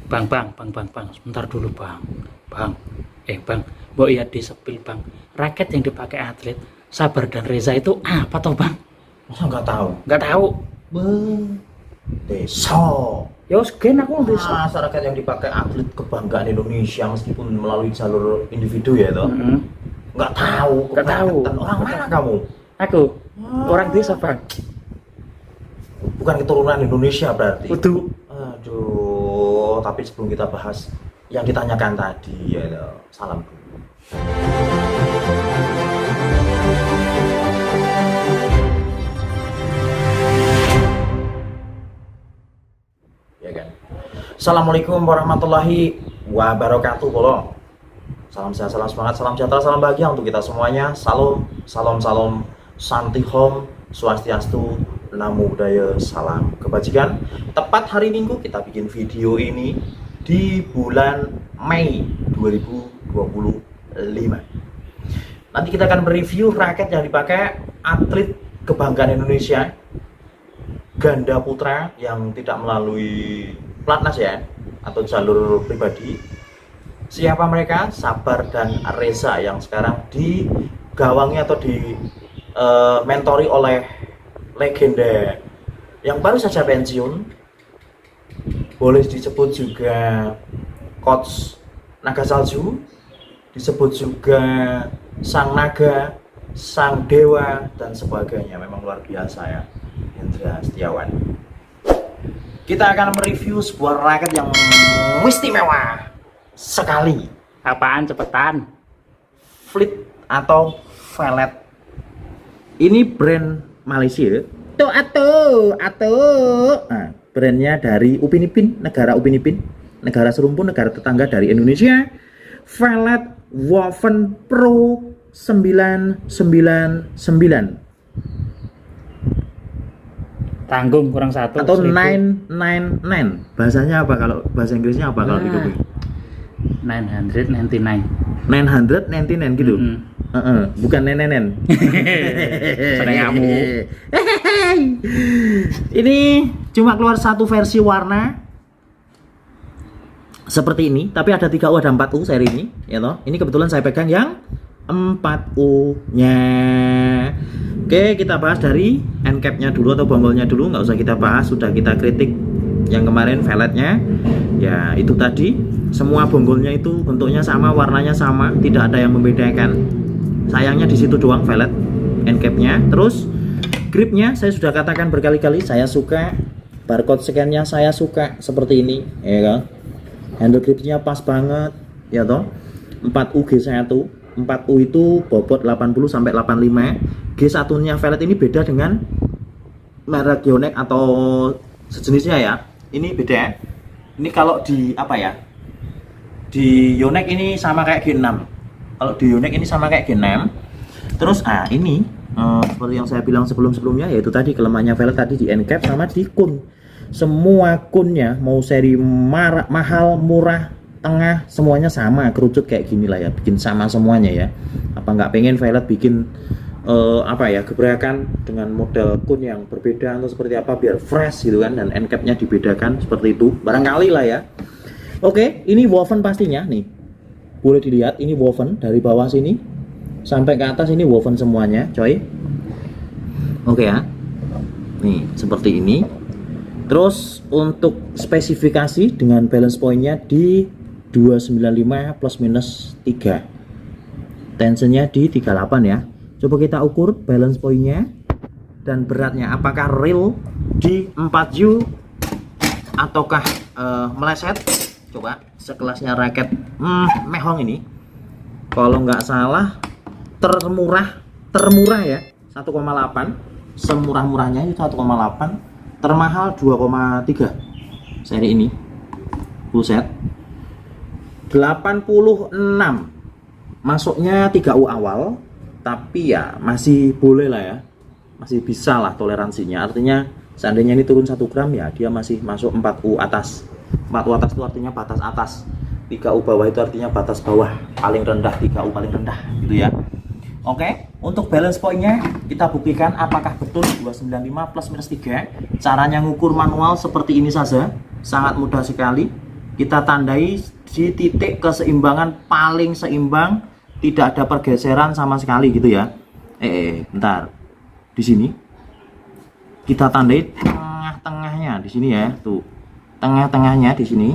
Bang, sebentar dulu bang. Bang, mbok ya di sepil bang. Raket yang dipakai atlet Sabar dan Reza itu apa toh bang? Masa nggak tahu? Nggak tahu. Desa. Ya gen aku desa. Masyarakat yang dipakai atlet kebanggaan Indonesia meskipun melalui jalur individu ya toh. Nggak tahu. Nggak tahu. Orang mana kamu? Aku orang desa bang. Bukan keturunan Indonesia berarti. Udah. Aduh, tapi sebelum kita bahas yang ditanyakan tadi ya toh, salam dulu. Ya kan. Assalamualaikum warahmatullahi wabarakatuh, Bolo. Salam sehat, salam semangat, salam sejahtera, salam bahagia untuk kita semuanya. Salam, santihom, swastiastu, namo buddhaya, salam kebajikan. Tepat hari Minggu kita bikin video ini di bulan Mei 2025. Nanti kita akan mereview raket yang dipakai atlet kebanggaan Indonesia ganda putra yang tidak melalui pelatnas ya, atau jalur pribadi. Siapa mereka? Sabar dan Reza yang sekarang digawangi atau mentori oleh legenda yang baru saja pensiun, boleh disebut juga coach naga salju, disebut juga sang naga, sang dewa dan sebagainya. Memang luar biasa ya, Hendra Setiawan. Kita akan mereview sebuah raket yang istimewa sekali. Apaan cepetan? Fleet atau Velet. Ini brand Malaysia. Nah, brandnya dari Upin Ipin, negara Upin Ipin, negara serumpun, negara tetangga dari Indonesia. Velet Woven Pro 999 Tanggung kurang satu atau 1000. 999. Bahasanya apa kalau bahasa Inggrisnya apa kalau gitu? 999. 999 gitu. Bukan nenen. Seneng kamu. Ini cuma keluar satu versi warna seperti ini, tapi ada 3U ada 4U seri ini, ya toh. Ini kebetulan saya pegang yang 4U-nya. Oke, kita bahas dari end cap-nya dulu atau bonggolnya dulu, nggak usah kita bahas, sudah kita kritik yang kemarin veletnya. Ya, itu tadi semua bonggolnya itu bentuknya sama, warnanya sama, tidak ada yang membedakan. Sayangnya di situ doang velet end cap-nya. Terus gripnya saya sudah katakan berkali-kali, saya suka barcode scan-nya, saya suka seperti ini, ya kan. Handle gripnya pas banget, ya toh. 4U G1. 4U itu bobot 80 sampai 85. G1-nya velet ini beda dengan merek Yonex atau sejenisnya ya. Ini beda. Ini kalau di apa ya? Di Yonex ini sama kayak G6. Kalau di Yonex ini sama kayak G6. Terus ini seperti yang saya bilang sebelum-sebelumnya, yaitu tadi kelemahannya velet tadi di end cap sama di kun. Semua kunnya mau seri mahal, murah, tengah, semuanya sama, kerucut kayak gini lah ya, bikin sama semuanya ya. Apa nggak pengen velet bikin gebrakan dengan model kun yang berbeda atau seperti apa biar fresh gitu kan, dan end cap-nya dibedakan seperti itu barangkali lah ya. Oke, ini woven pastinya nih, boleh dilihat ini woven dari bawah sini sampai ke atas, ini woven semuanya coy. Oke ya, nih seperti ini. Terus untuk spesifikasi dengan balance point-nya di 295 plus minus 3, tensionnya di 38 ya. Coba kita ukur balance point-nya dan beratnya, apakah real di 4U ataukah meleset. Coba sekelasnya raket mehong ini, kalau nggak salah termurah ya 1,8, semurah-murahnya itu 1,8, termahal 2,3 seri ini full set 86. Masuknya 3U awal, tapi ya masih boleh lah ya, masih bisa lah toleransinya. Artinya seandainya ini turun 1 gram ya dia masih masuk 4U atas. 4U atas itu artinya batas atas, 3U bawah itu artinya batas bawah paling rendah, 3U paling rendah gitu ya. Oke, untuk balance point-nya kita buktikan apakah betul 295 plus minus 3. Caranya ngukur manual seperti ini saja, sangat mudah sekali. kita tandai di titik keseimbangan paling seimbang, tidak ada pergeseran sama sekali gitu ya. Bentar. Di sini kita tandai tengah-tengahnya di sini ya, tuh. Tengah-tengahnya di sini.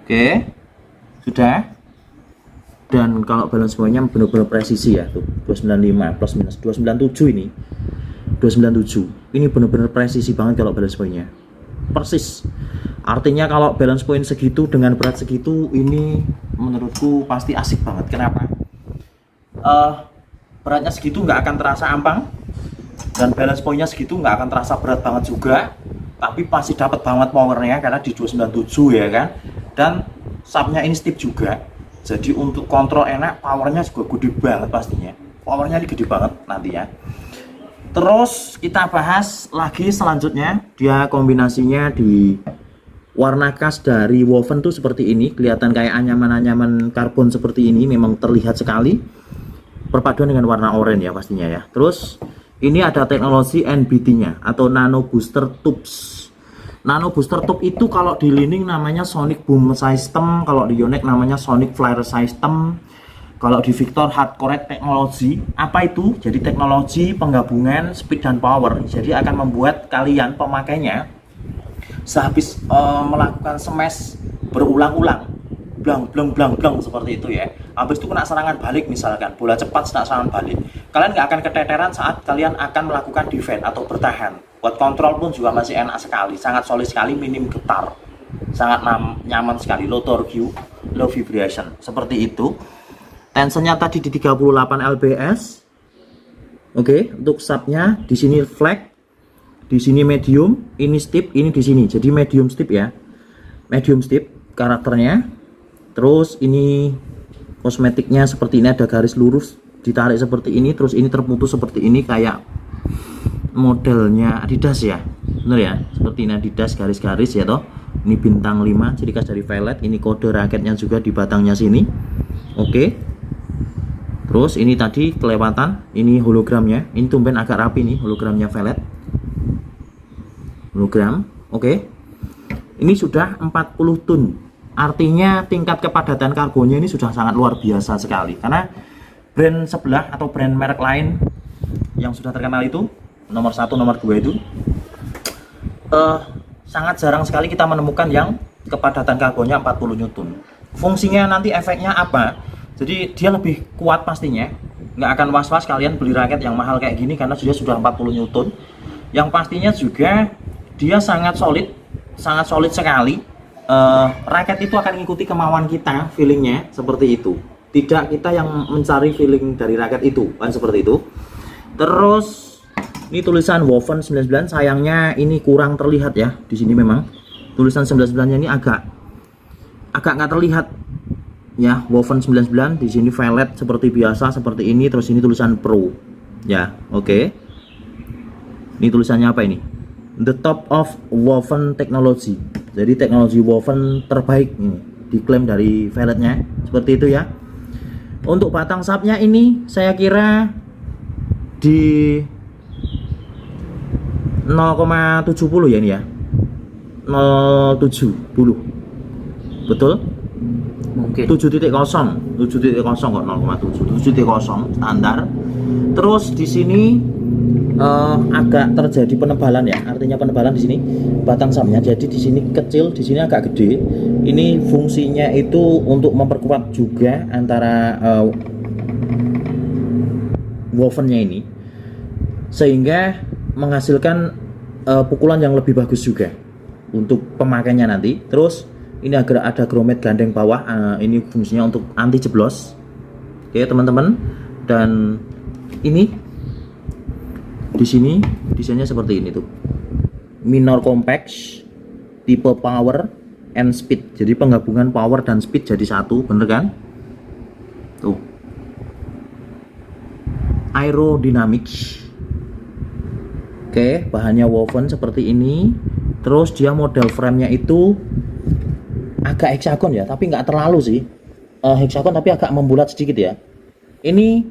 Oke. Sudah. Dan kalau balance point-nya benar-benar presisi ya, tuh. 295 plus minus 297 ini. 297. Ini benar-benar presisi banget kalau balance point-nya. Persis. Artinya kalau balance point segitu dengan berat segitu, ini menurutku pasti asik banget. Kenapa? Beratnya segitu nggak akan terasa ampang, dan balance point-nya segitu nggak akan terasa berat banget juga, tapi pasti dapat banget powernya karena di 297 ya kan. Dan subnya ini stiff juga, jadi untuk kontrol enak, powernya juga gede banget pastinya. Powernya ini gede banget nantinya. Terus kita bahas lagi selanjutnya, dia kombinasinya di warna khas dari woven tuh seperti ini, kelihatan kayak anyaman-anyaman karbon seperti ini, memang terlihat sekali. Perpaduan dengan warna oranye ya pastinya ya. Terus ini ada teknologi NBT-nya atau Nano Booster Tubes. Nano Booster Tube itu kalau di Li-Ning namanya Sonic Boom System, kalau di Yonex namanya Sonic Flare System, kalau di Victor Hardcore Technology. Apa itu? Jadi teknologi penggabungan speed dan power. Jadi akan membuat kalian pemakainya sehabis melakukan smash berulang-ulang, blang seperti itu ya, habis itu kena serangan balik, misalkan bola cepat kena serangan balik, kalian nggak akan keteteran saat kalian akan melakukan defense atau bertahan. Buat kontrol pun juga masih enak sekali, sangat solid sekali, minim getar, sangat nyaman sekali, low torque, low vibration seperti itu. Tensionnya tadi di 38 lbs. Oke, untuk subnya di sini flat, di sini medium, ini stiff, ini di sini. Jadi medium stiff ya. Medium stiff karakternya. Terus ini kosmetiknya seperti ini, ada garis lurus ditarik seperti ini, terus ini terputus seperti ini kayak modelnya Adidas ya. Bener ya? Seperti ini Adidas garis-garis ya toh. Ini bintang 5 ciri khas dari Violet, ini kode raketnya juga di batangnya sini. Oke. Terus ini tadi kelewatan, ini hologramnya. Ini tumben agak rapi nih hologramnya Violet. Hologram, oke. Ini sudah 40 ton. Artinya tingkat kepadatan kargonya ini sudah sangat luar biasa sekali. Karena brand sebelah atau brand merek lain yang sudah terkenal itu, nomor 1, nomor 2 itu, sangat jarang sekali kita menemukan yang kepadatan kargonya 40 Newton. Fungsinya nanti efeknya apa? Jadi dia lebih kuat pastinya. Nggak akan was-was kalian beli raket yang mahal kayak gini karena dia sudah 40 Newton. Yang pastinya juga dia sangat solid sekali. Raket itu akan mengikuti kemauan kita, feelingnya seperti itu. Tidak kita yang mencari feeling dari raket itu, kan seperti itu. Terus ini tulisan woven 99, sayangnya ini kurang terlihat ya di sini. Memang tulisan 99-nya ini agak nggak terlihat ya. Woven 99 di sini Violet seperti biasa seperti ini. Terus ini tulisan Pro ya. Oke. Ini tulisannya apa ini? The top of woven technology. Jadi teknologi woven terbaik ini diklaim dari Violetnya seperti itu ya. Untuk batang subnya ini saya kira di 0,70 ya ini ya. 0,70. Betul? Mungkin 7.0 kok 0,7 7.0 standar. Terus di sini agak terjadi penebalan ya, artinya penebalan di sini batang subnya. Jadi di sini kecil, di sini agak gede. Ini fungsinya itu untuk memperkuat juga antara wovennya ini, sehingga menghasilkan pukulan yang lebih bagus juga untuk pemakainya nanti. Terus ini ada grommet gandeng bawah, ini fungsinya untuk anti jeblos. Oke teman-teman, dan ini di sini desainnya seperti ini tuh, minor compact, tipe power and speed. Jadi penggabungan power dan speed jadi satu, bener kan? Tuh, aerodynamics. Oke, bahannya woven seperti ini. Terus dia model framenya itu agak hexagon ya, tapi nggak terlalu sih hexagon, tapi agak membulat sedikit ya. Ini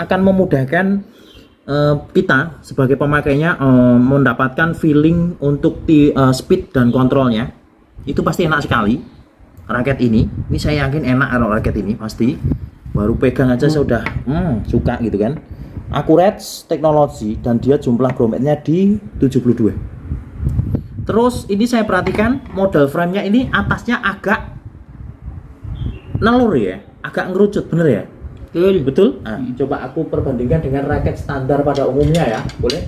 akan memudahkan kita sebagai pemakainya mendapatkan feeling untuk speed dan kontrolnya. Itu pasti enak sekali. Raket ini saya yakin enak kalau raket ini pasti. Baru pegang aja saya udah suka gitu kan. Accurate teknologi dan dia jumlah grommetnya di 72. Terus ini saya perhatikan model frame-nya ini atasnya agak nelur ya, agak ngerucut, bener ya? Betul. Betul? Nah, coba aku perbandingkan dengan raket standar pada umumnya ya, boleh?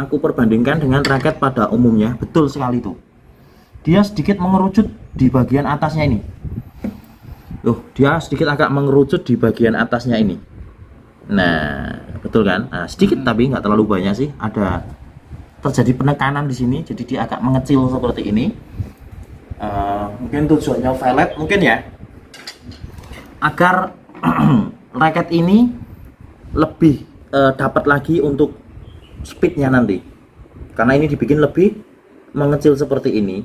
Aku perbandingkan dengan raket pada umumnya, betul sekali tuh. Dia sedikit mengerucut di bagian atasnya ini. Dia sedikit agak mengerucut di bagian atasnya ini. Nah, betul kan? Nah, sedikit tapi nggak terlalu banyak sih. Ada terjadi penekanan di sini, jadi dia agak mengecil seperti ini. Mungkin tujuannya velg mungkin ya, agar raket ini lebih dapat lagi untuk speednya nanti, karena ini dibikin lebih mengecil seperti ini.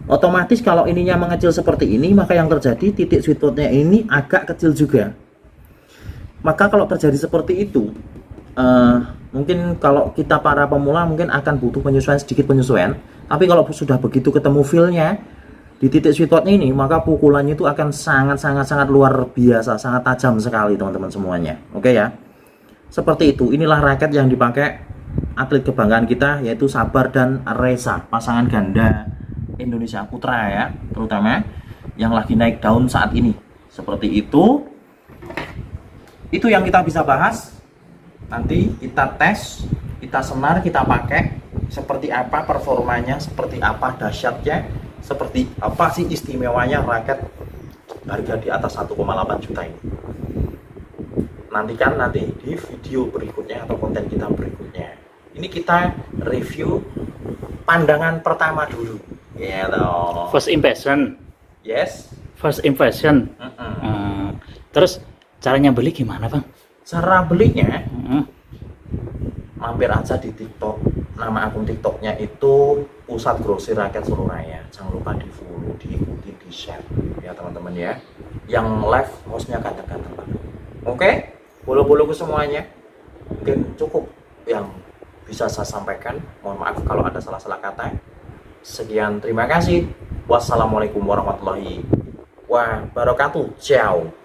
Otomatis kalau ininya mengecil seperti ini, maka yang terjadi titik sweet spotnya ini agak kecil juga. Maka kalau terjadi seperti itu, mungkin kalau kita para pemula mungkin akan butuh sedikit penyesuaian. Tapi kalau sudah begitu ketemu feel-nya di titik sweet spotnya ini, maka pukulannya itu akan sangat luar biasa, sangat tajam sekali teman-teman semuanya. Oke ya, seperti itu. Inilah raket yang dipakai atlet kebanggaan kita, yaitu Sabar dan Reza, pasangan ganda Indonesia Putra ya, terutama yang lagi naik daun saat ini. Seperti itu. Itu yang kita bisa bahas. Nanti kita tes, kita senar, kita pakai seperti apa performanya, seperti apa dahsyatnya, seperti apa sih istimewanya raket harga di atas 1,8 juta ini. Nantikan nanti di video berikutnya atau konten kita berikutnya. Ini kita review pandangan pertama dulu. Ya toh. First impression. Yes. First impression. Terus caranya beli gimana, Bang? Cara belinya mampir aja di TikTok. Nama akun TikToknya itu Pusat Grosir Raket Sururaya. Jangan lupa di follow, diikuti, di share ya teman-teman ya. Yang live hostnya ganteng-ganteng banget. Oke, follow-follow ke semuanya. Mungkin cukup yang bisa saya sampaikan. Mohon maaf kalau ada salah-salah kata. Sekian, terima kasih. Wassalamualaikum warahmatullahi wabarakatuh. Ciao.